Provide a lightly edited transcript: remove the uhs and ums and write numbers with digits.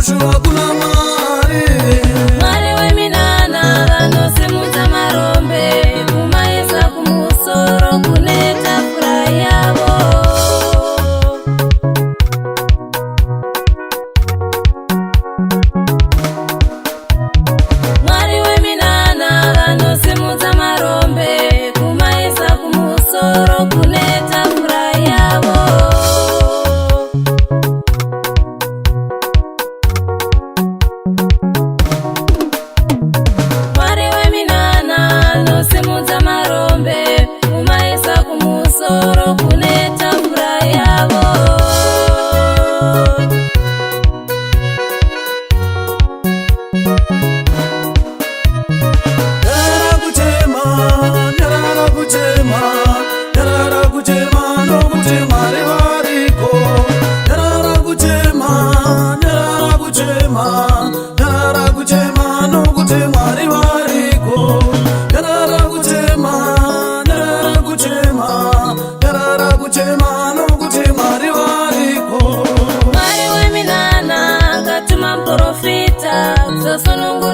Joshua kuna Mwari. Mwari weminana vanosimudza marombe kumaisa kumusoro kuneta furaha yavo. Mwari weminana vanosimudza marombe kumaisa kumusoro kuneta furaha yavo. Mwari weminana anosimudza marombe kumaisa kumusoro kuneta furaha yavo. Nyarara kuchema, nyarara kuchema, nyarara kuchema nokuti Mwari variko. Nyarara kuchema, nyarara kuchema, nyarara kuchema nokuti Mwari variko. Nyarara kuchema, nyarara kuchema, nyarara kuchema nokuti Mwari variko. Mwari weminana akatuma muprofita kuzosununguka